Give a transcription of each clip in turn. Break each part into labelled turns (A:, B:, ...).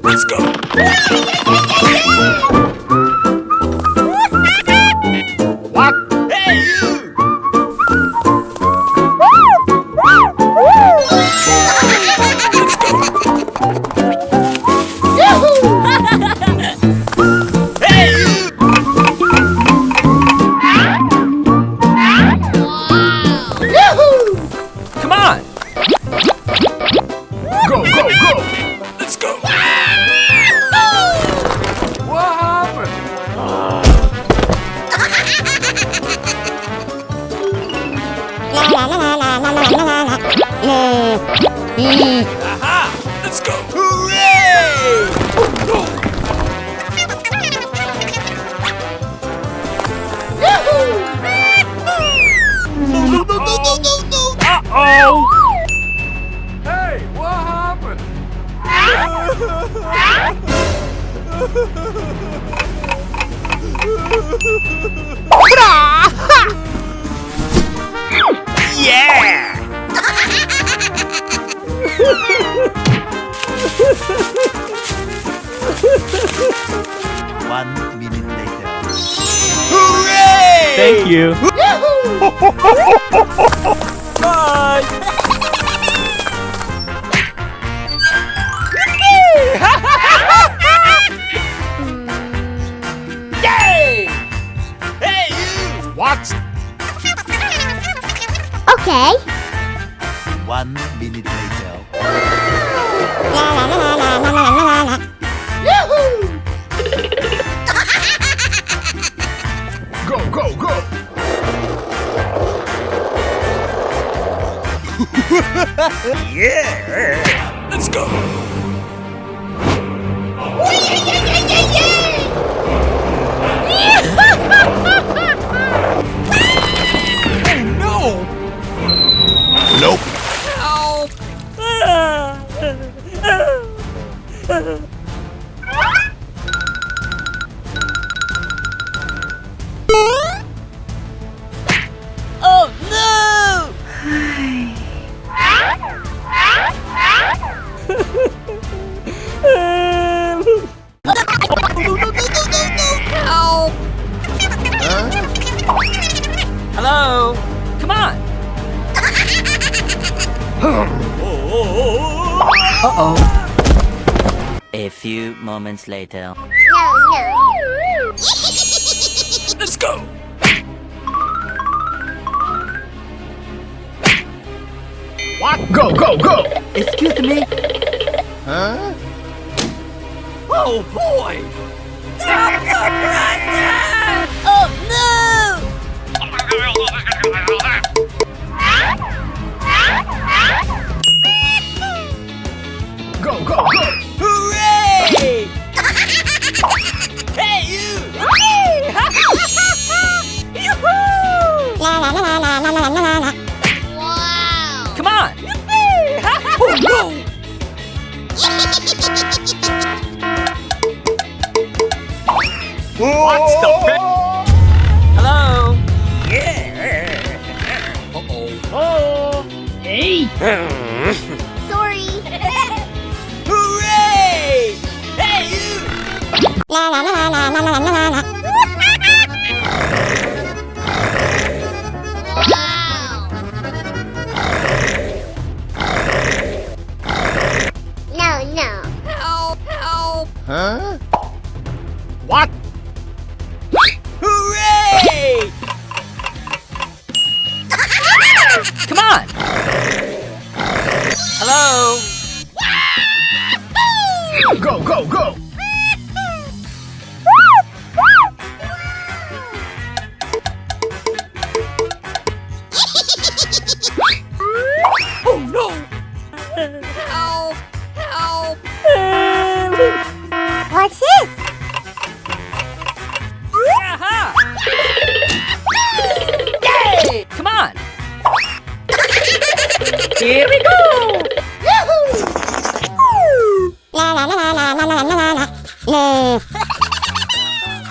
A: Let's go. What? Hey, you! Let's go. Hey, you! Come on! Go, go, go! Let's go! What happened? Aha! Let's go! Hooray! Go! Uh-oh! Hey, what happened? Yeah!
B: 1 minute later.
A: Hooray!
C: Thank you.
A: Bye! Yay! Hey, you! What?
D: Okay.
B: 1 minute later.
A: Go, go, go! Yeah! Let's go! Oh no! Nope! Oh no! Hello? Come on! Uh-oh.
B: A few moments later.
A: Let's go! What? Go, go, go!
B: Excuse me.
A: Huh? Oh boy!
D: Oh no!
A: Go, go, go! Hooray! Hey, you!
D: Wow!
A: Come on! Oh no! What's the Hello? Yeah! Uh-oh. Oh! Hey!
D: Sorry.
A: Hooray! Hey, you!
D: Wow! No, no.
A: Help! Help! Huh? What? Hooray! Come on! Hello? Go, go, go! Oh no! Help! Help!
D: What's this?
A: Aha! Yay! Come on! Here we go!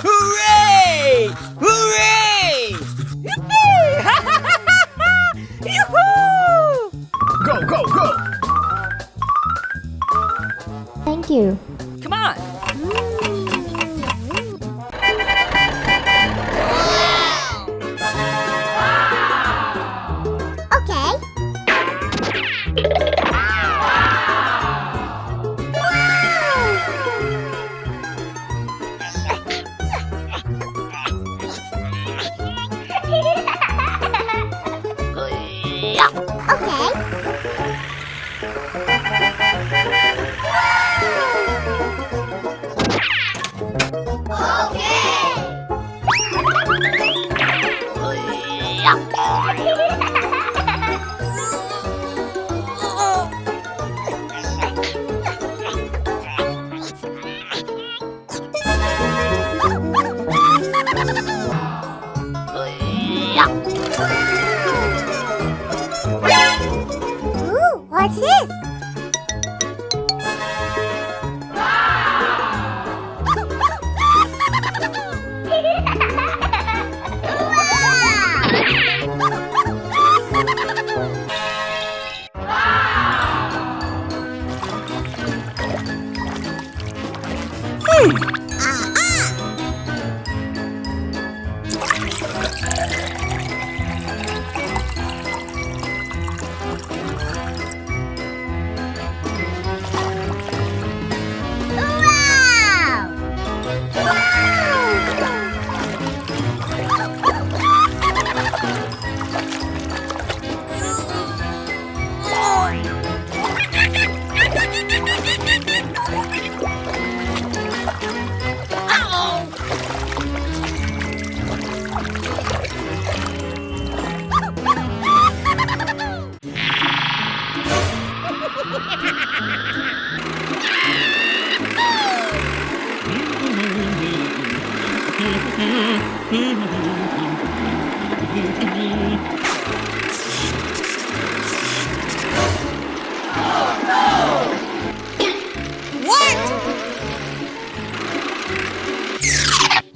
A: Hooray! Hooray!
D: Thank you.
A: Come on.
D: Okay. Ooh, what's this?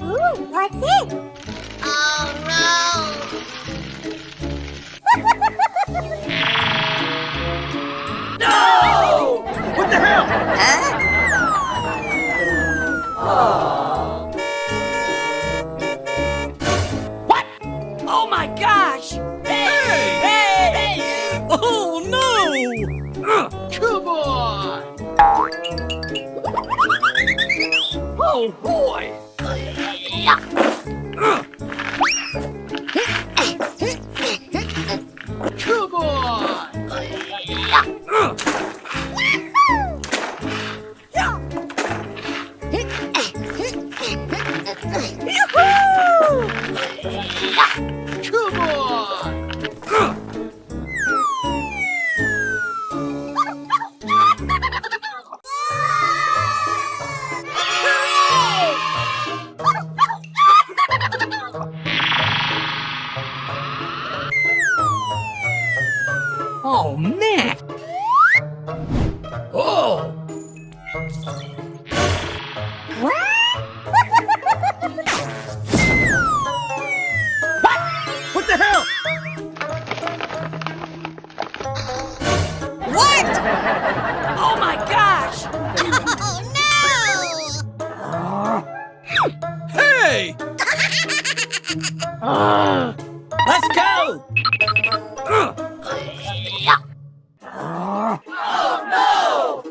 D: Ooh, what's it? Oh no!
A: No! What the hell? What? Oh my gosh! Hey! Hey! Oh no! Come on! Oh boy! Come on! Come on! Oh man! Oh! What the hell?
D: What?
A: Oh my gosh!
D: Oh no!
A: Hey! Let's go! Oh no!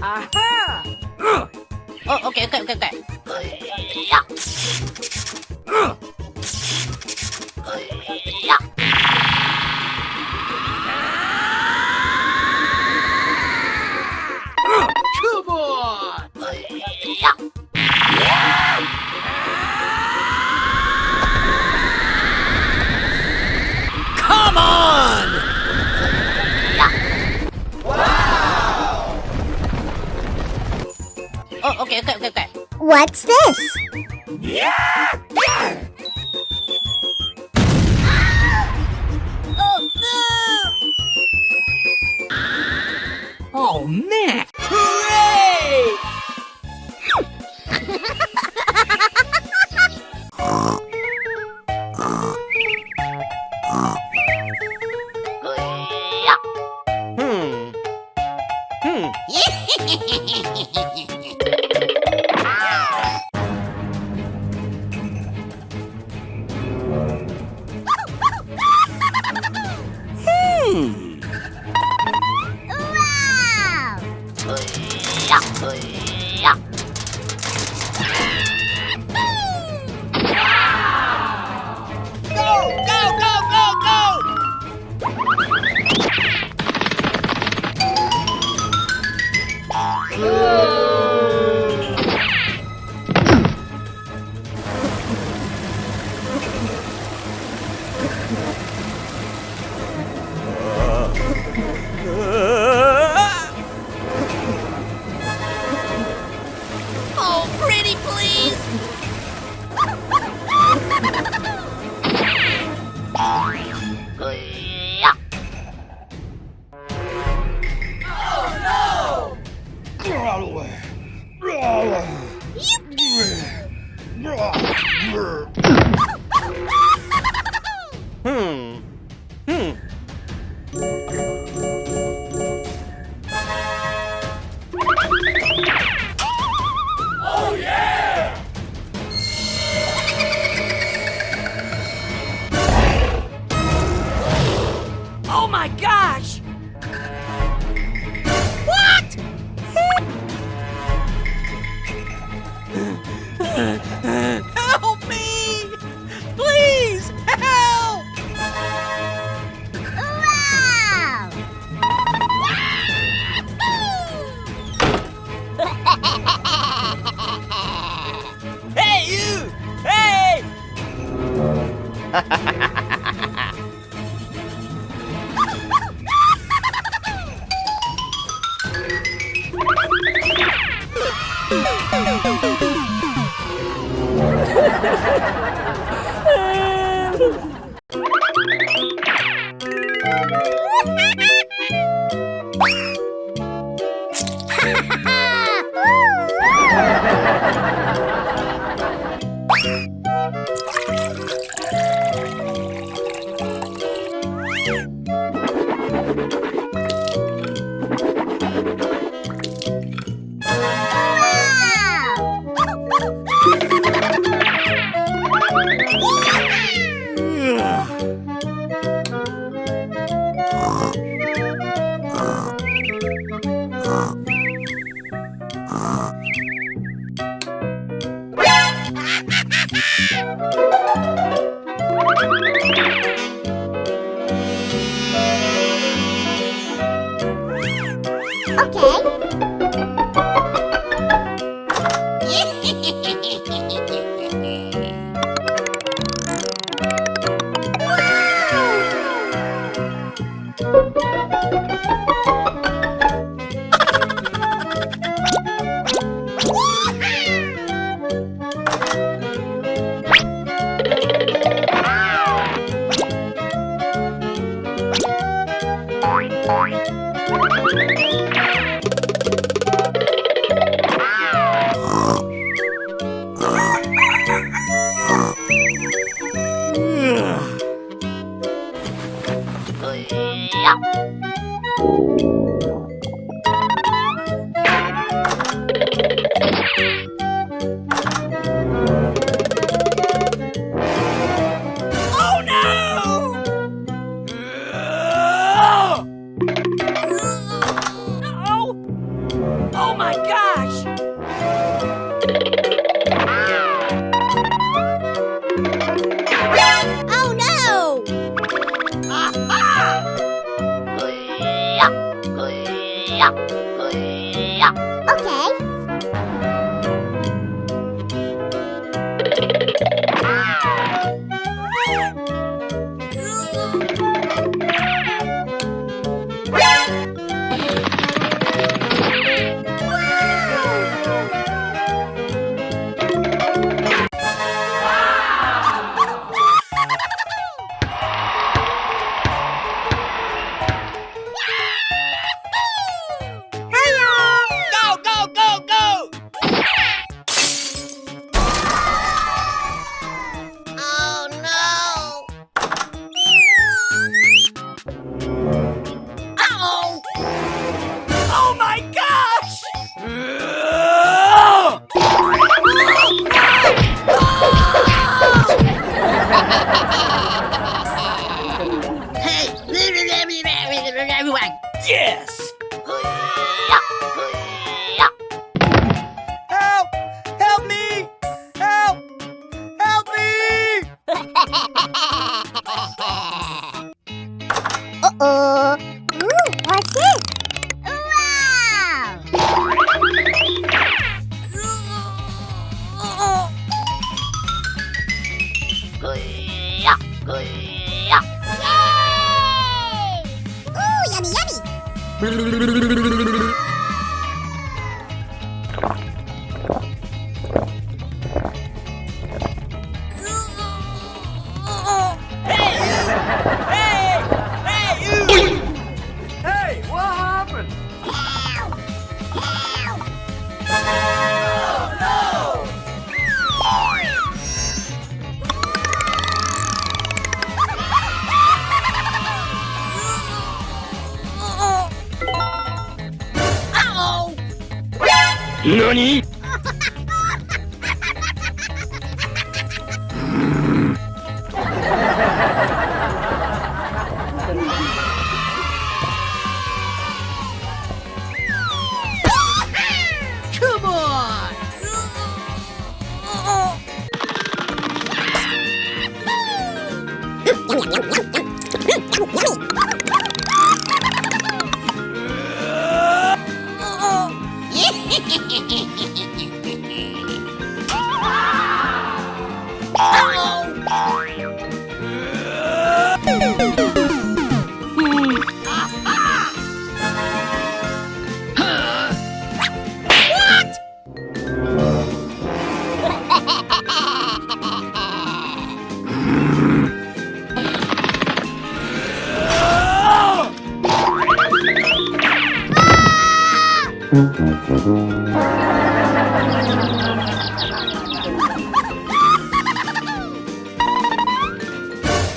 A: Aha!
C: Oh, okay.
A: Come on! Come on!
C: Oh, okay.
D: What's this? Oh no!
A: man! Hooray!
C: Oh, pretty, please.
A: Oh my gosh! Help me! Please, help! Hey, you! Hey! Oh my gosh!
D: Oh no! Okay. What's this? Wow! Yay! Ooh, yummy, yummy!
A: Hey, you! Hey, what happened?
D: Help! Help!
A: Oh,
C: Uh-oh!
A: NANI?!
C: Come on!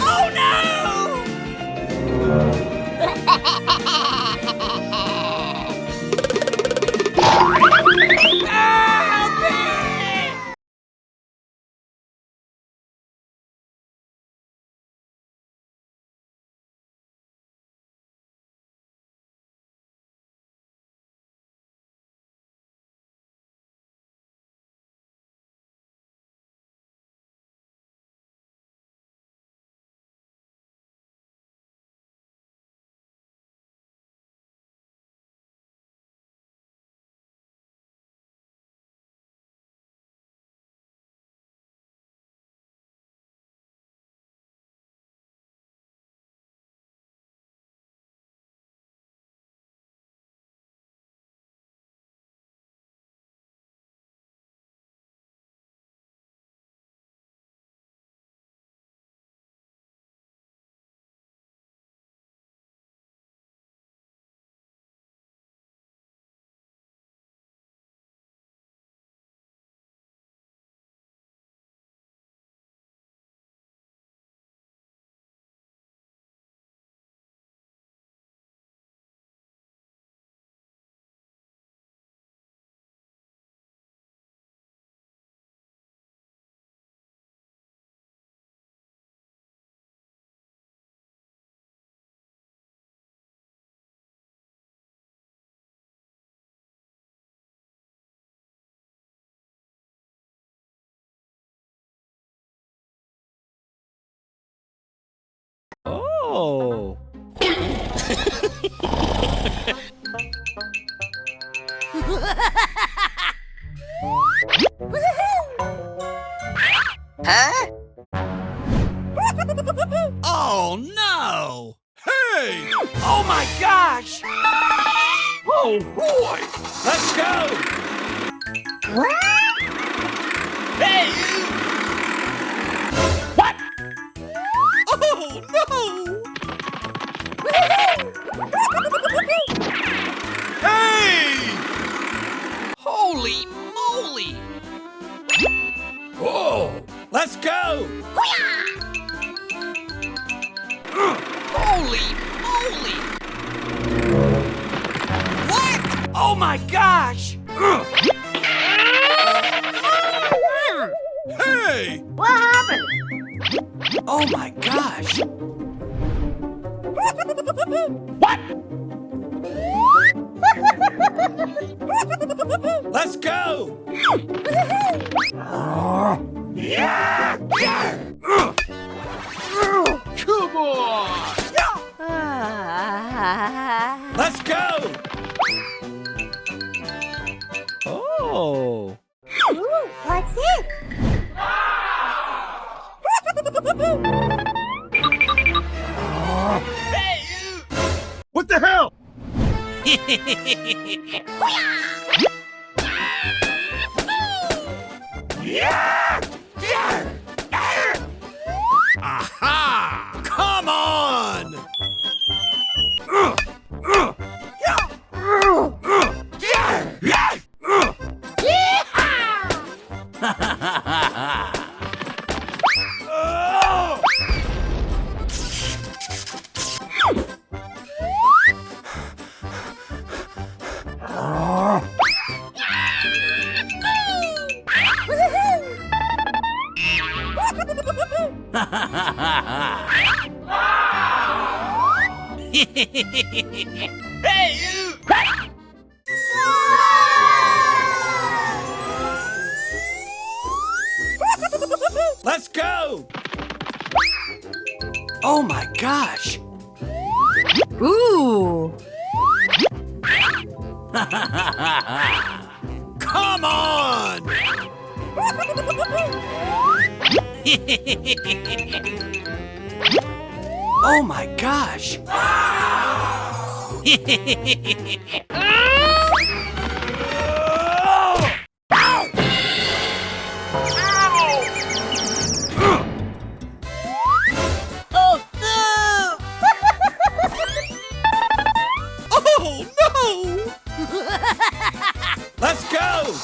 A: Oh no! Help me!
B: Oh.
C: Huh?
A: Oh no! Hey! Oh my gosh! Oh boy! Let's go! Hey you! What? Oh no! Hey!
C: Holy moly!
A: Whoa! Let's go!
C: Holy moly!
A: What? Oh my gosh! Hey!
D: What happened?
A: Oh my gosh! What? Let's go! Yeah! Yeah!
C: Come on!
A: Yeah! Aha! Come on!
C: Hey, you!
A: Let's go! Oh my gosh!
E: Ooh.
A: Come on! Oh my gosh!
C: Oh, no!
A: Oh no! Let's go!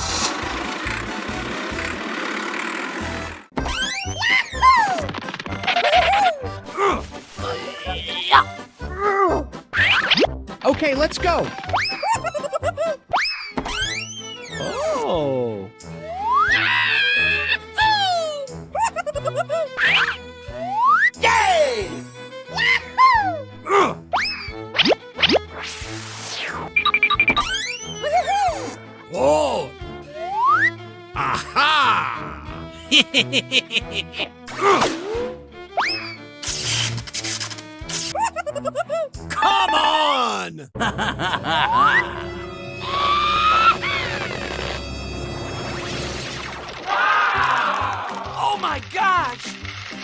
F: Okay, let's go. Oh.
A: Yay! Oh! Aha! Come on! Oh my gosh!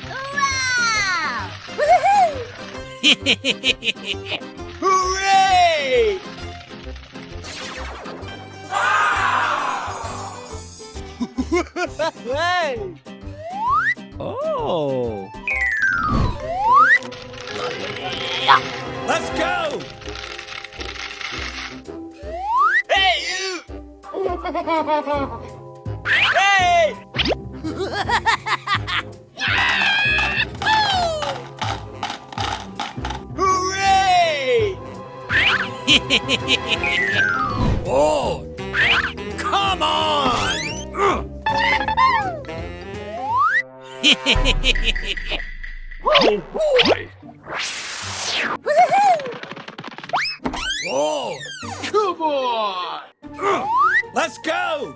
D: Wow!
A: Hooray!
F: Hey. Oh.
A: Let's go!
C: Hey, you! Hey!
A: Hooray! Oh! Come on! Oh boy! Oh! Come on! Let's go!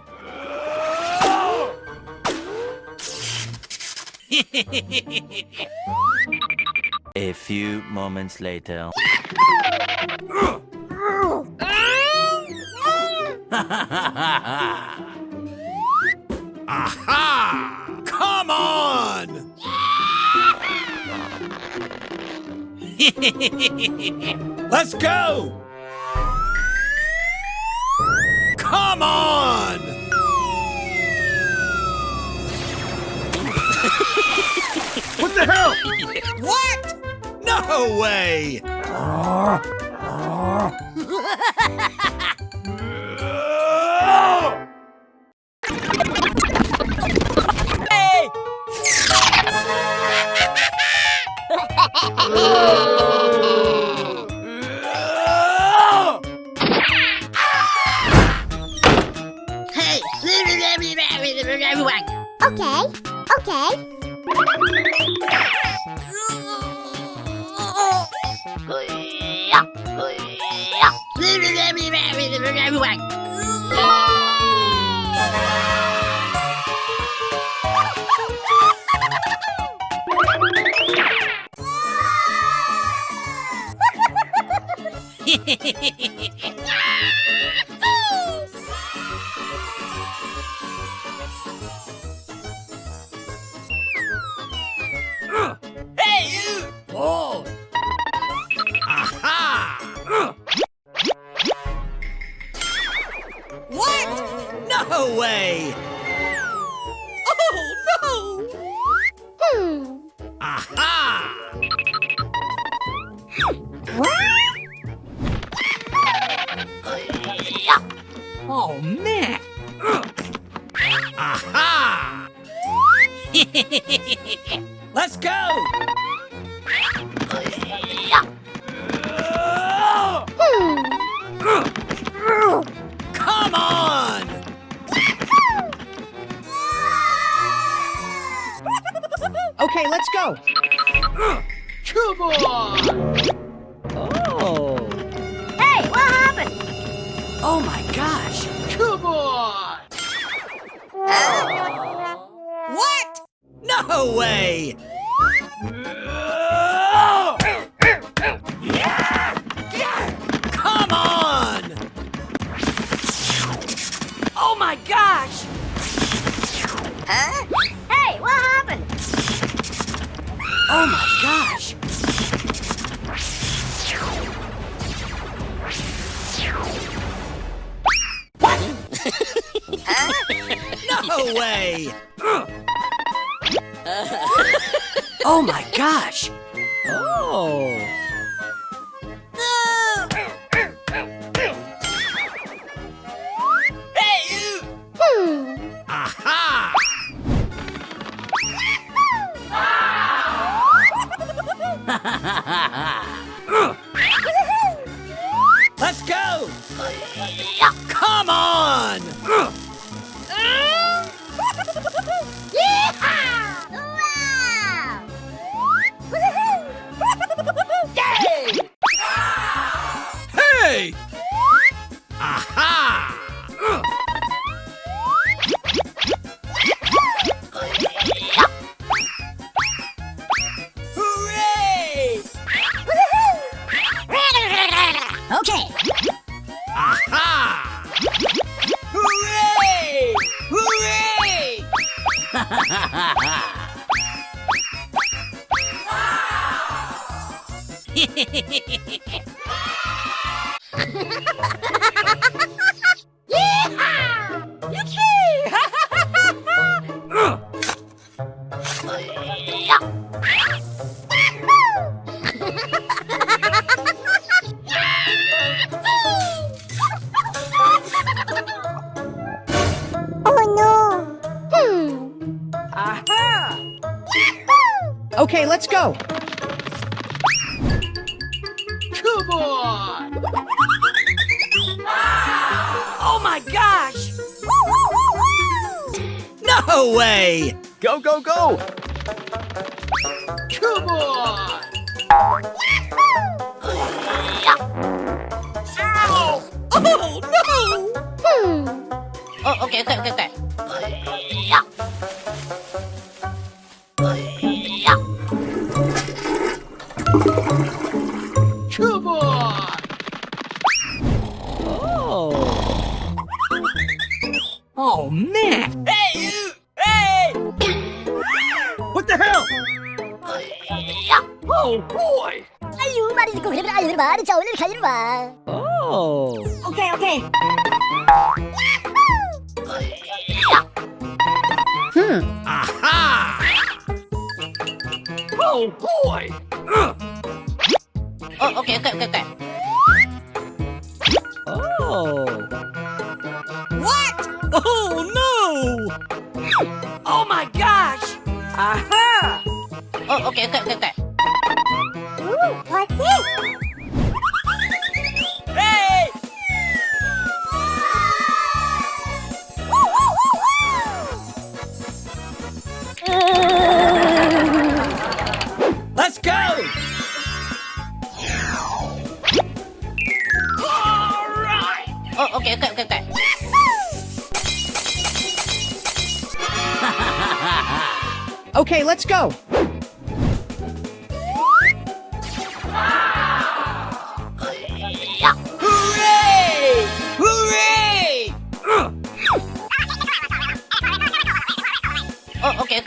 B: A few moments later.
A: Aha! Come on! Let's go! Come on!
F: What the hell?
A: What? No way!
C: Hey!
D: Okay, okay.
C: Hey, you!
A: Oh! Aha! Let's go! Come on!
F: Okay, let's go.
C: Come on!
F: Oh.
D: Hey, what happened?
A: Oh my gosh!
C: Come on!
A: What? No way! Come on!
C: Oh my gosh!
D: Huh? Hey, what happened?
A: Oh my gosh! No way! Oh my gosh!
F: Oh.
C: Hey, you!
A: Aha! Let's go! Come on!
D: Yeehaw! Wow!
C: Yay!
A: Hey! Aha!
C: Hooray!
D: Okay.
A: Aha!
C: Hooray! Hooray!
D: Oh no.
C: Aha!
F: Okay, let's go.
C: Come on! Oh my gosh!
A: No way!
F: Go, go, go.
C: Come on!
A: Oh no!
C: Oh, okay. Come on!
F: Oh.
A: Oh man!
C: Hey, you! Hey!
F: What the hell?
C: Oh boy!
D: 아유 말이 듣고 그러면 아유 말이 자 오늘 가지로 와.
F: Oh.
D: 오케이 오케이.
A: Aha!
C: Oh boy! Oh, okay.
F: Oh.
A: What? Oh no!
C: Oh my gosh! Aha! Oh, okay.
D: Ooh, what's this?
C: Hey!
A: Let's go!
C: All right! Oh, okay.
F: Okay, let's go.
C: Hooray! Hooray! Oh, okay.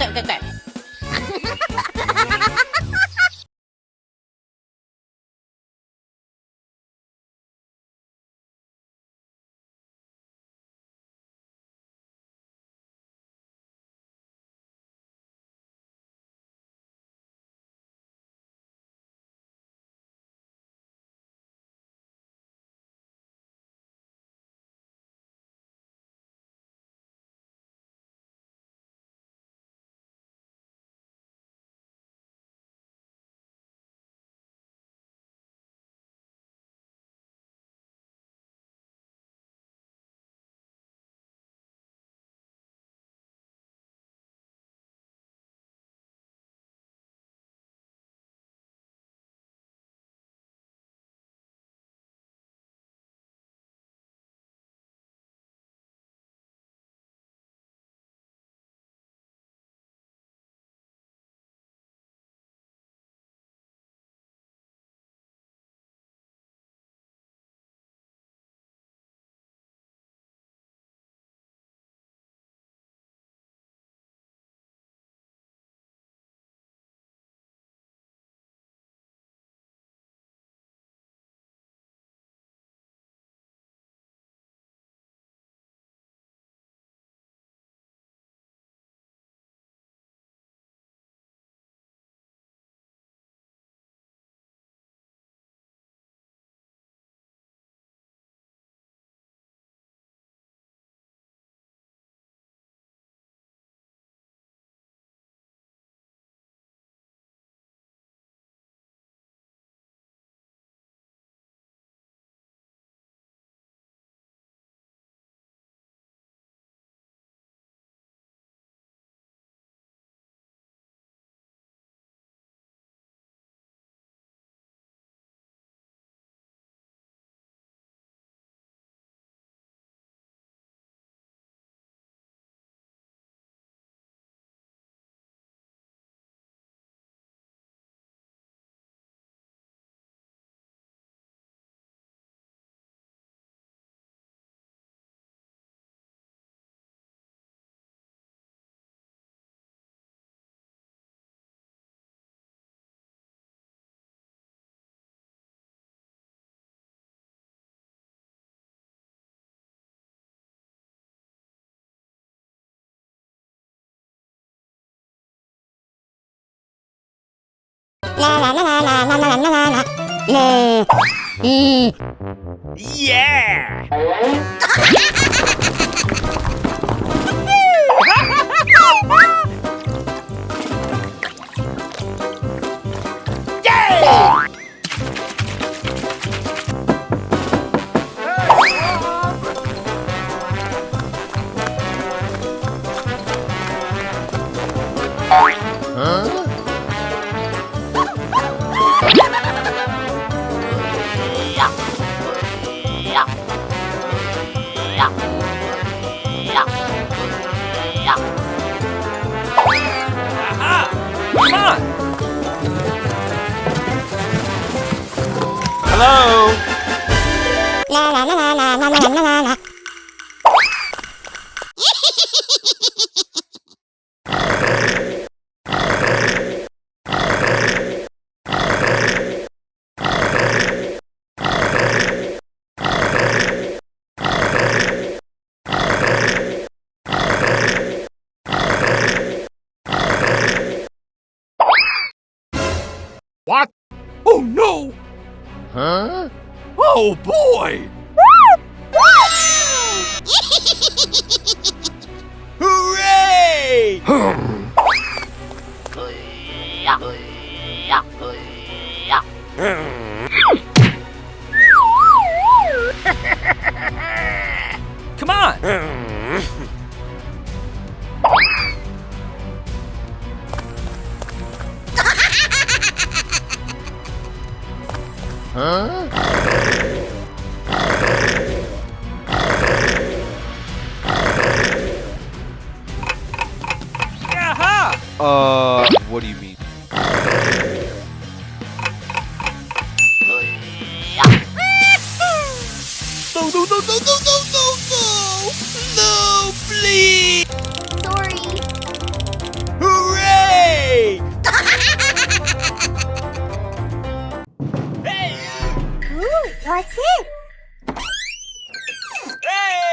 A: Yeah! Aha! Come on! Hello? What? Oh no! Huh? Oh boy! Hooray! Come on! Aha!
E: What do you mean?
A: No, no, no, no, no, no, no, no! No, please!
D: Sorry.
A: Hooray! Hey!
D: Ooh, what's it?
A: Hey!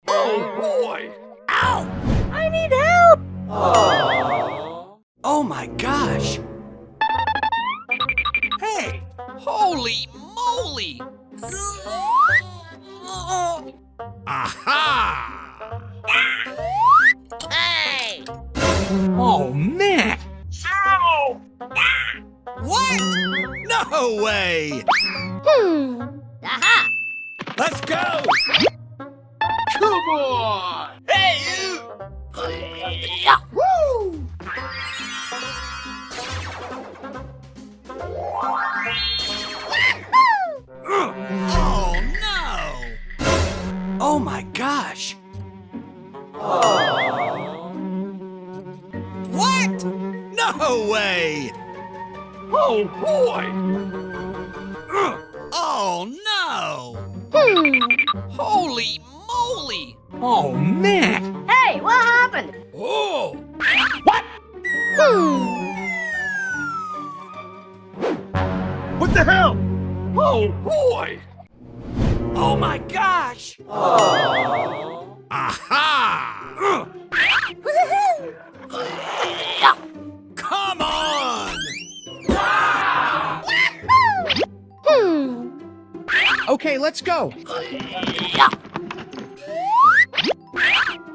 A: Oh boy! Ow!
D: I need help.
A: Oh my gosh! Hey! Holy moly! Aha!
C: Hey!
A: Oh man! What? No way!
C: Aha!
A: Let's go!
E: Come on!
A: Hey you! Woo! Oh no! Oh my gosh! What? No way! Oh boy! Oh no! Holy moly! Oh man!
C: Hey, what happened?
A: Oh!
F: What the hell?
A: Oh boy! Oh my gosh! Aha! Come on!
F: Okay, let's go.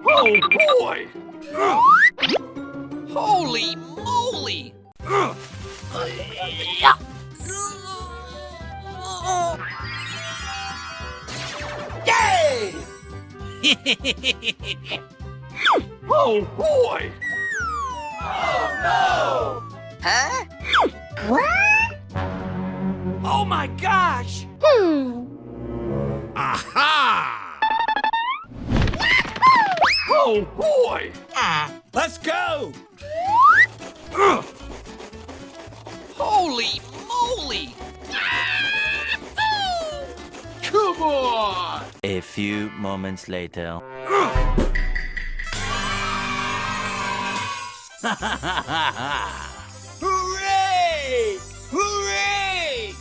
A: Oh boy! Holy moly! Yay! Oh boy! Oh
C: Huh?
D: What?
A: no! Oh my gosh! Aha! Oh boy! Let's go! Holy moly!
E: Come on!
B: A few moments later.
A: Hooray! Hooray!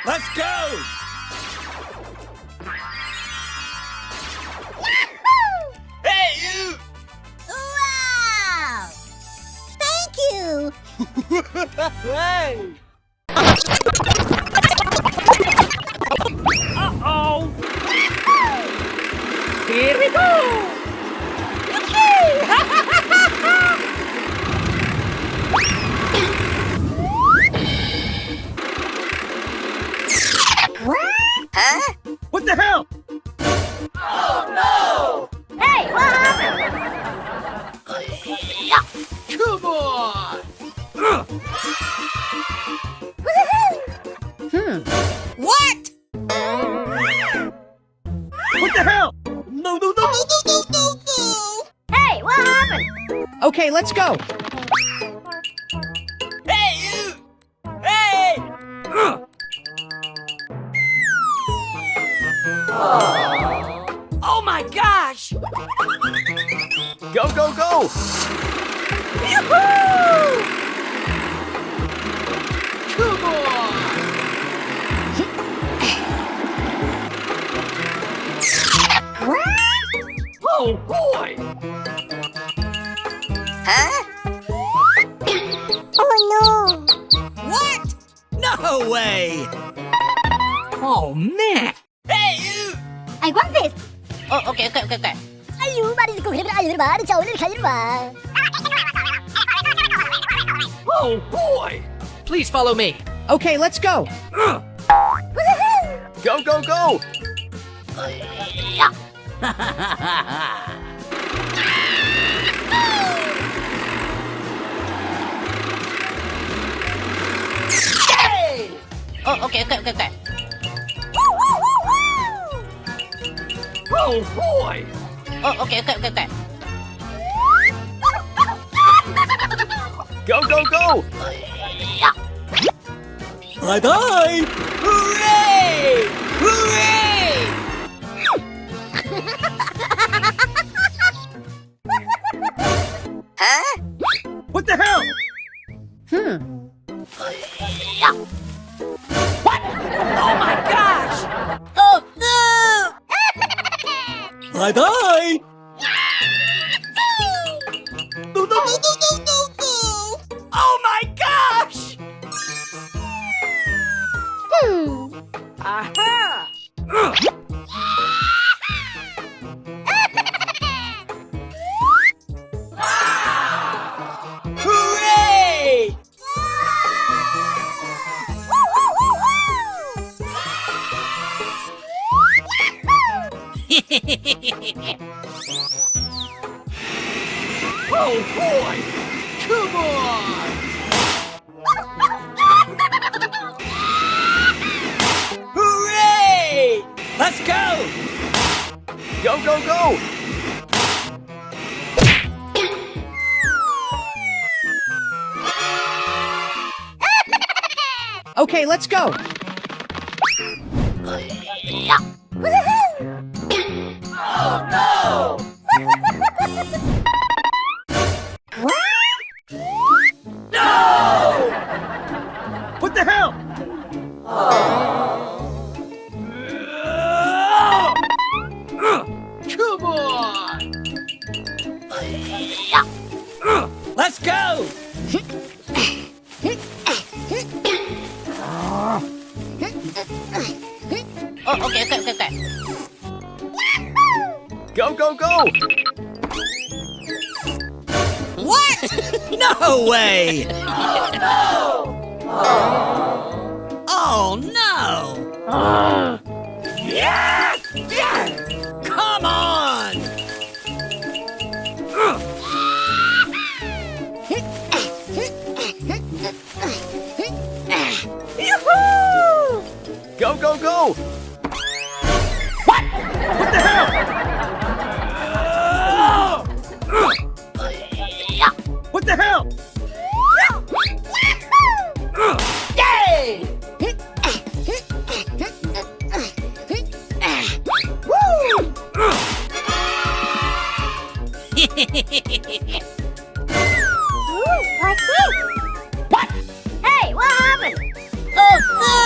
A: Let's go!
C: Hey!
F: Uh-oh!
C: Here we go!
F: What the hell?
D: Hey, what happened?
E: Come on!
C: What?
F: What the hell?
A: No, no, no, no, no, no, no, no!
D: Hey, what happened?
F: Okay, let's go.
C: Hey, you! Hey! Oh my gosh!
F: Go, go, go!
C: Yoo-hoo!
E: Come on! Oh boy!
D: Oh no!
C: What? No way!
F: Oh, man!
C: Hey, you!
D: I want this!
C: Oh, okay.
D: 아유, 말이 듣고 그래, 아유, 말이 저 오늘 가지 마.
E: Oh boy!
C: Please follow me.
F: Okay, let's go. Go, go, go!
C: Hey! Oh, okay.
E: Oh boy!
C: Oh, okay.
F: Go, go, go!
C: Bye-bye! Hooray! Hooray!
F: What the hell?
C: Oh my gosh! Oh no! Bye-bye!
A: No, no, no, no, no, no, no!
C: Oh my gosh! Aha! Hooray!
E: Oh boy! Come on!
C: Hooray! Let's go!
F: Go, go, go! Okay, let's go. What the hell?
E: Come on!
C: Let's go! Oh, okay.
F: Go, go, go!
C: What? No way! Oh no! Come on!
D: Yoo-hoo!
F: Go, go, go! What the hell? What the hell?
C: Yay!
D: Ooh, what's this?
C: What?
D: Hey, what happened?
C: Oh no!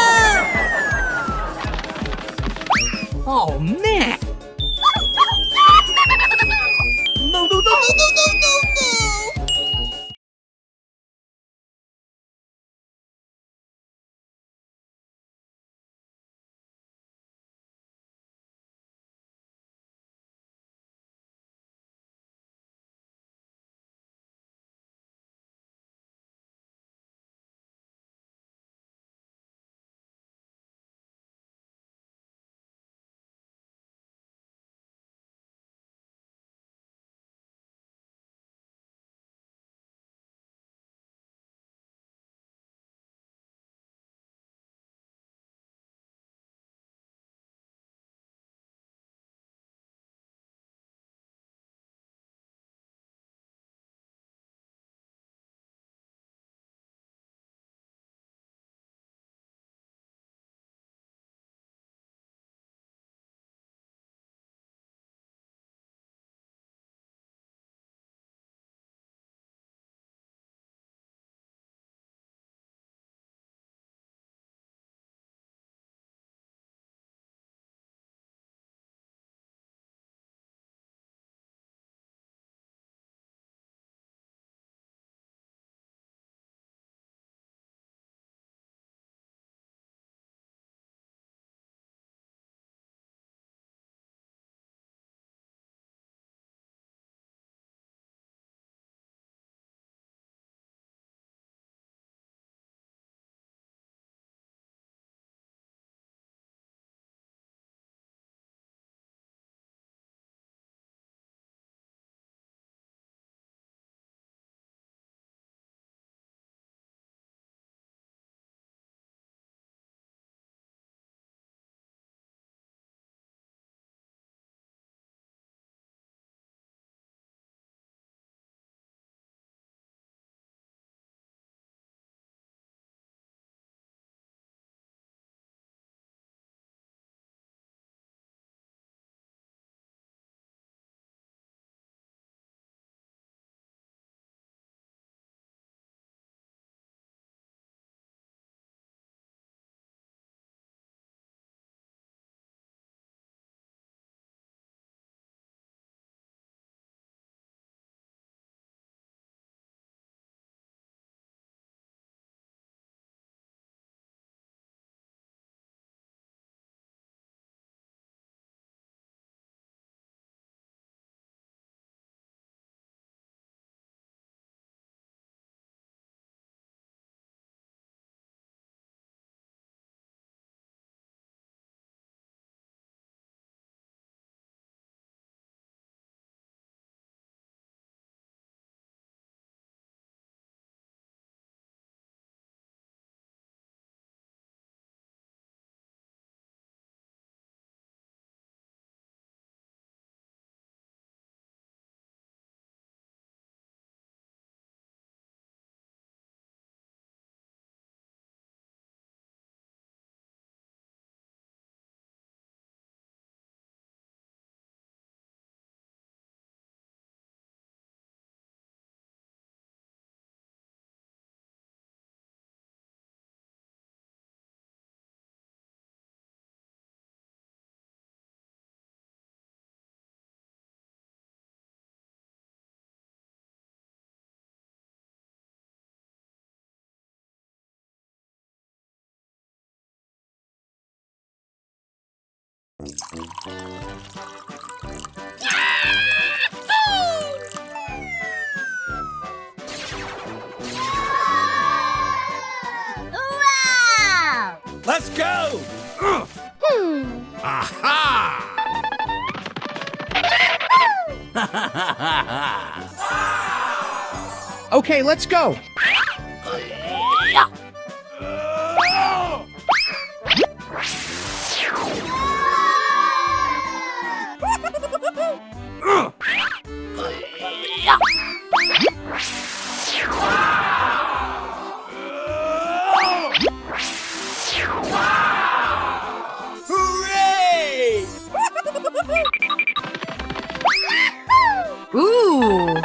F: Oh, man!
A: No, no, no, no, no, no, no!
D: Wow!
C: Let's go! Aha!
F: Okay, let's go.
C: Hooray!
G: Ooh.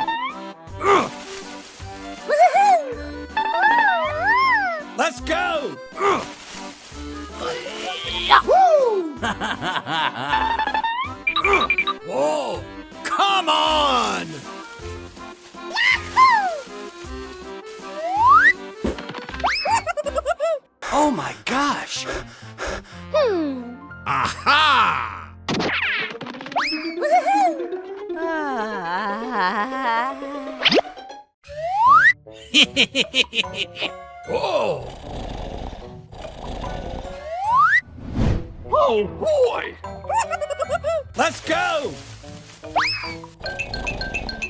C: Let's go! Whoa! Come on! Oh my gosh! Aha! Whoa!
E: Oh boy!
C: Let's go!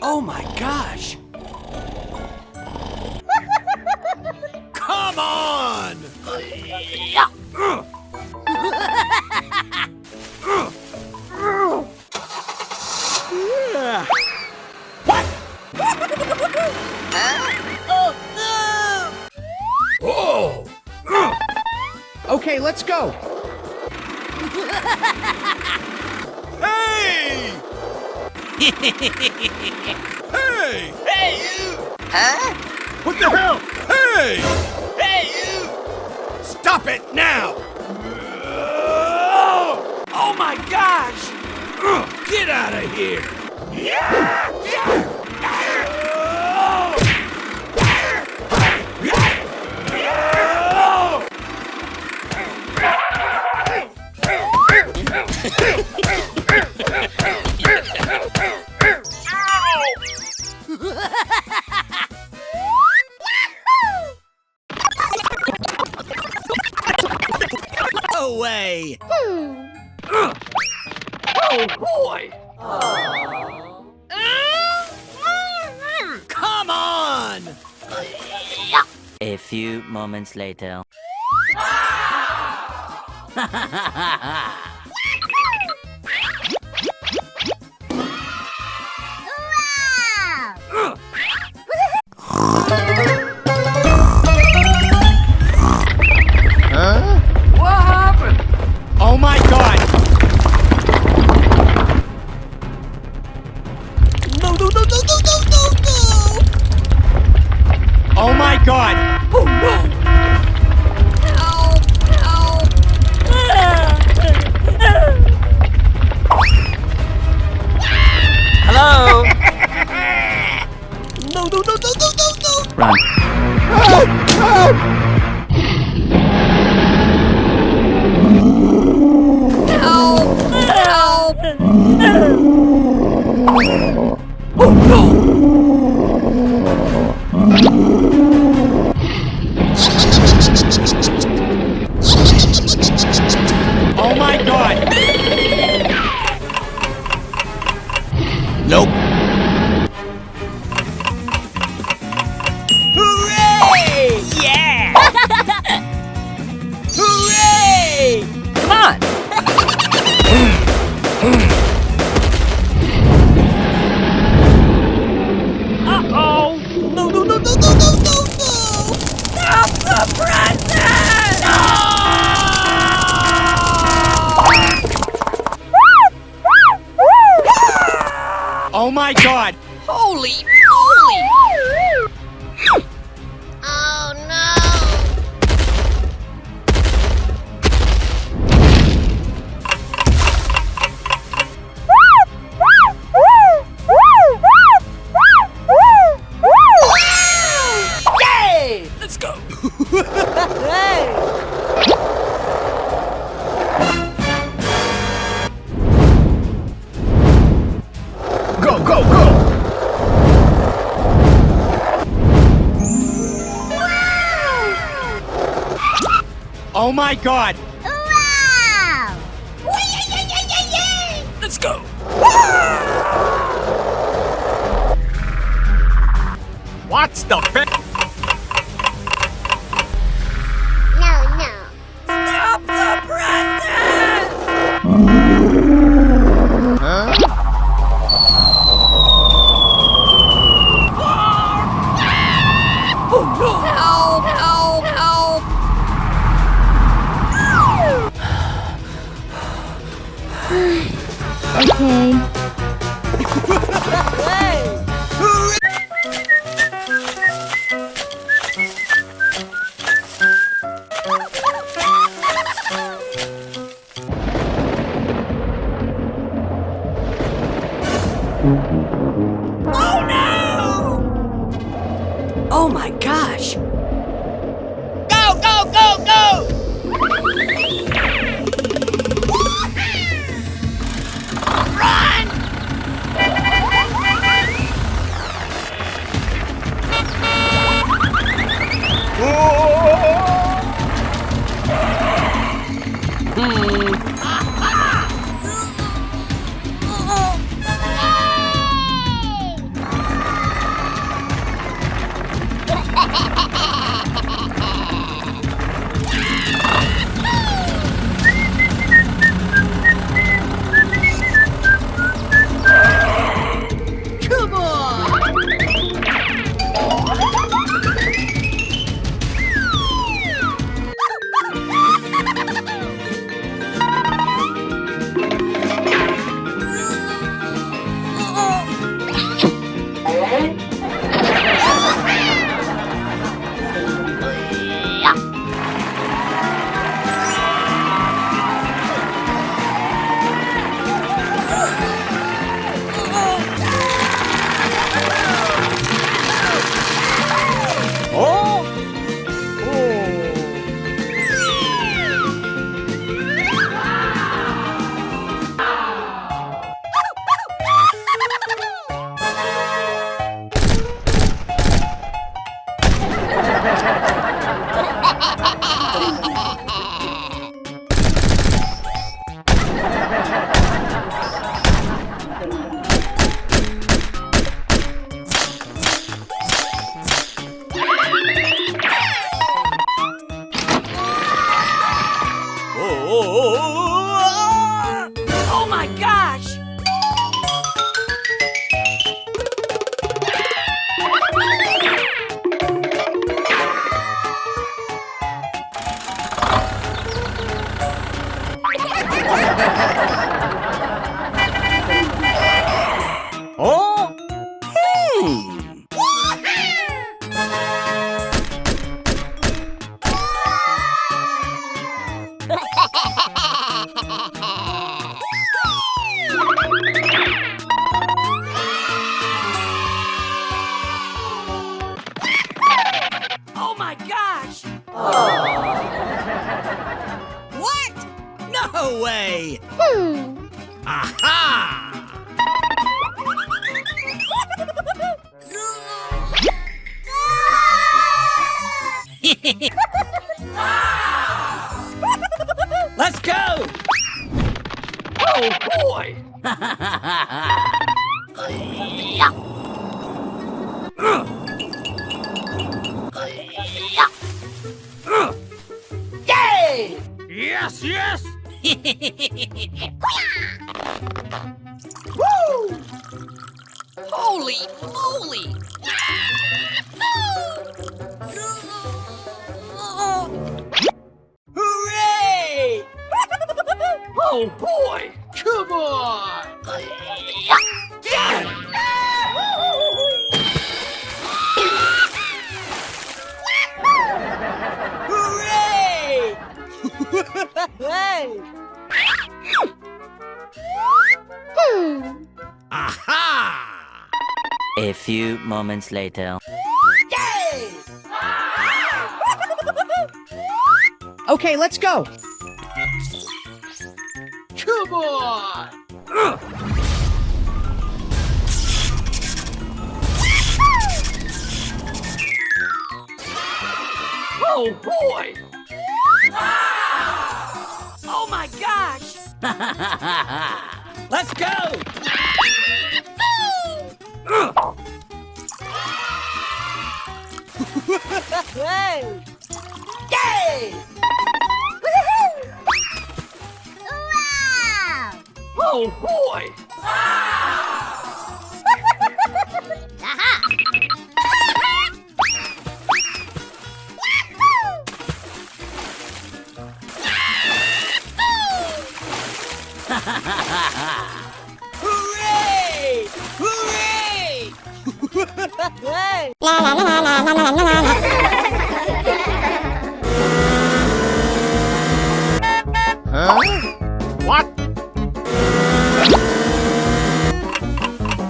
C: Oh my gosh! Come on! Whoa!
F: Okay, let's go.
C: Hey! Hey!
E: Hey you!
F: What the hell?
C: Hey!
E: Hey you!
C: Stop it now! Oh my gosh! Get out of here! Away!
E: Oh boy!
C: Come on!
B: A few moments later.
D: Wow!
E: What happened?
F: Oh my god!
A: No, no, no, no, no, no, no, no!
F: Oh my god!
E: Oh no!
G: Hello.
A: No, no, no, no, no, no, no!
B: Run.
F: Oh my god!
C: Nope. Hooray! Yeah! Hooray!
G: Come on.
E: Uh-oh!
A: No, no, no, no, no, no, no, no!
G: Stop the present!
F: Oh my god!
G: Holy moly!
D: Oh no!
G: Yay!
C: Let's go.
G: Hey!
F: Oh my god!
D: Wow!
C: Let's go.
F: What's the bit?
D: No, no.
G: Stop the present!
C: Oh no.
G: Help, help, help!
C: Oh my gosh.
A: Go, go, go, go! Come on!
C: Oh my gosh.
F: Oh?
C: Oh my gosh.
A: What? No way!
D: Hmm.
A: Aha!
C: Let's go.
E: Oh boy!
C: Yay!
F: Yes, yes!
G: Holy moly!
A: Hooray!
E: Oh boy!
A: Come on! Hooray! Hey!
D: Hmm.
A: Aha!
B: A few moments later.
A: Yay!
F: Okay, let's go!
A: Come on!
E: Oh boy!
C: Let's go! Hey! Yay!
D: Wow!
E: Oh boy!
D: Aha!
C: Hooray! Hooray! Hey!
F: Huh? What?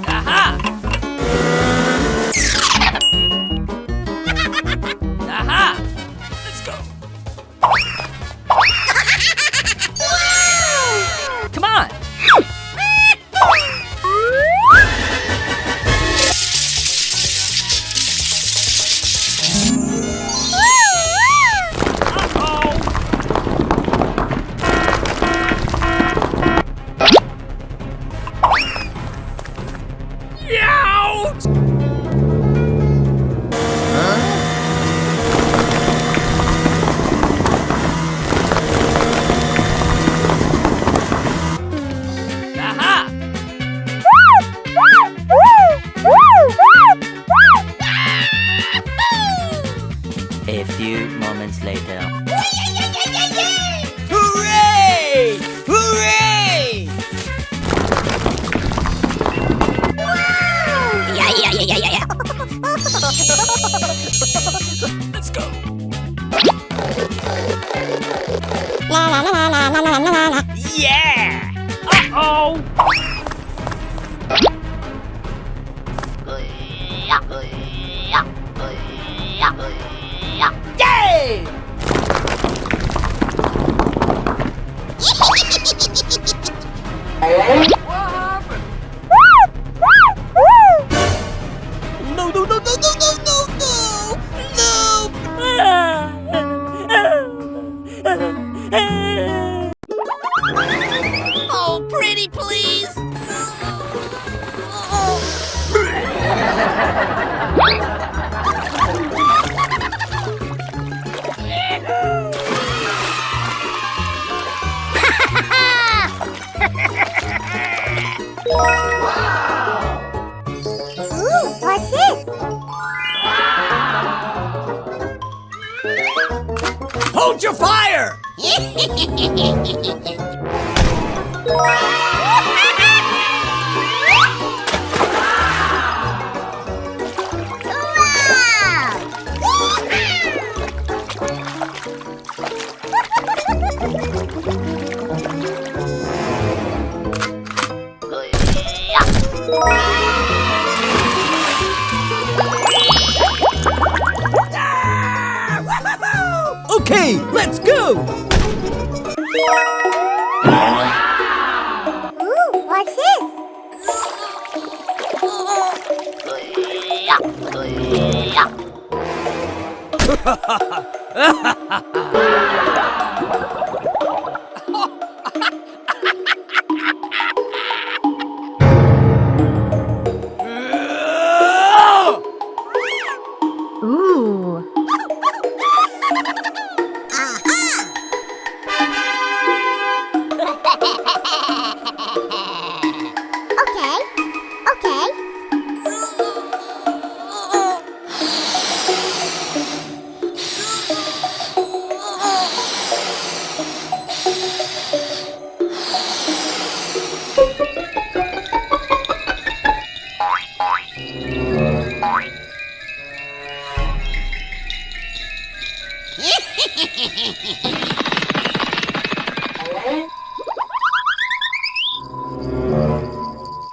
C: Aha! Aha! Let's go! Come on! Aha!
B: A few moments later.
C: Hooray! Hooray! Let's go! Yeah! Uh-oh! Yay!
A: No, no, no, no, no, no, no, no! No!
G: Oh, pretty please.
D: Ooh, what's this?
C: Hold your fire! Okay, let's go!
D: Ooh, what's this? Ooh. Okay. Okay.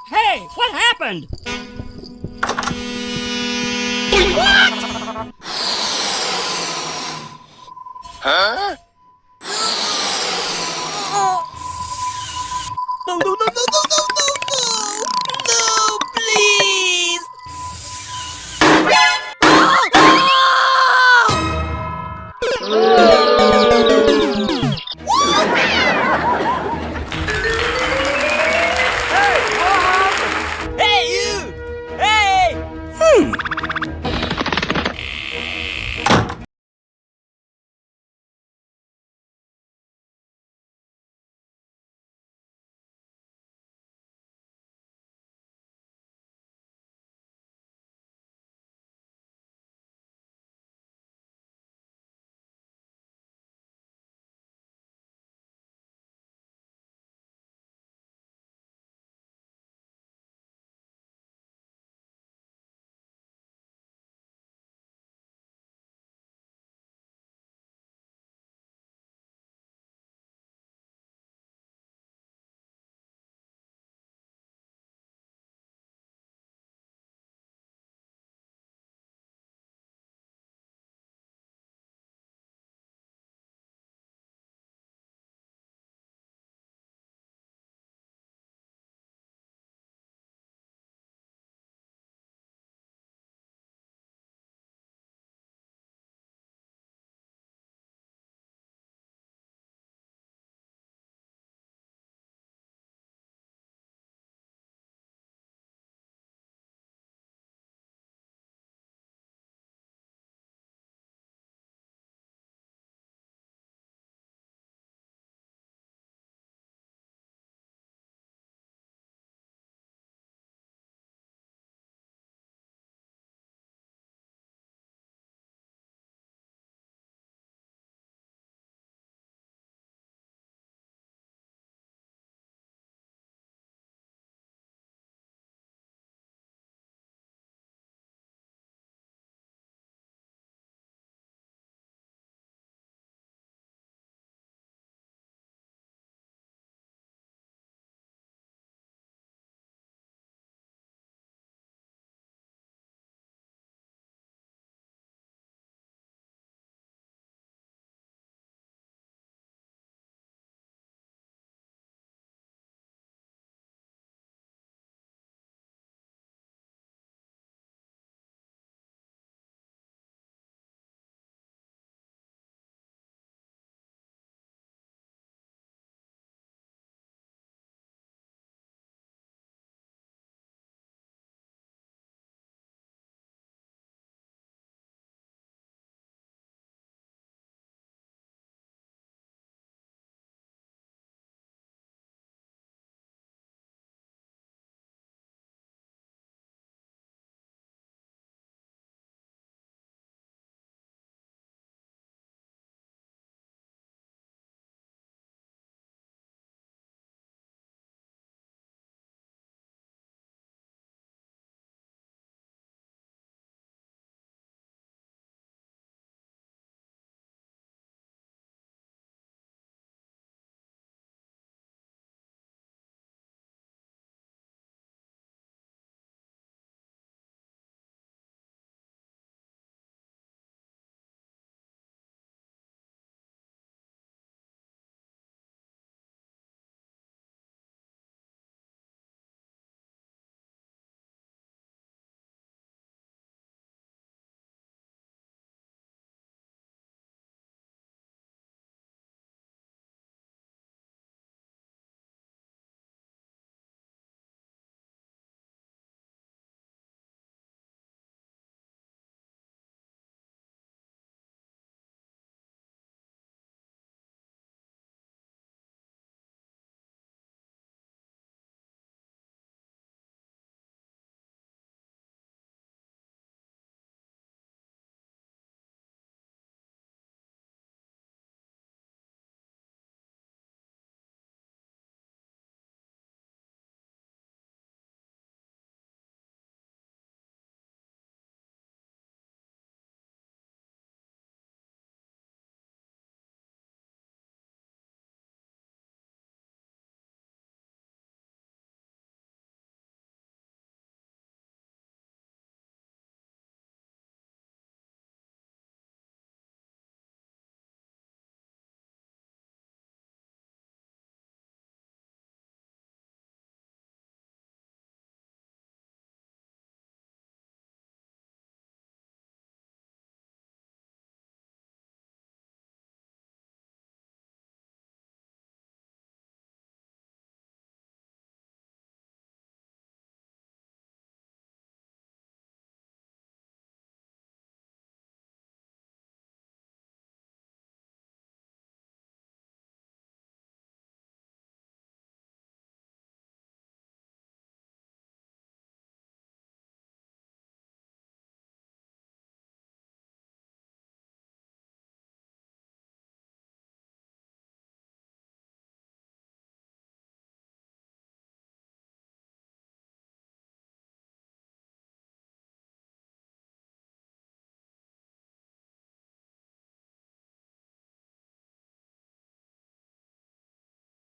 C: Hey, what happened?
A: Huh?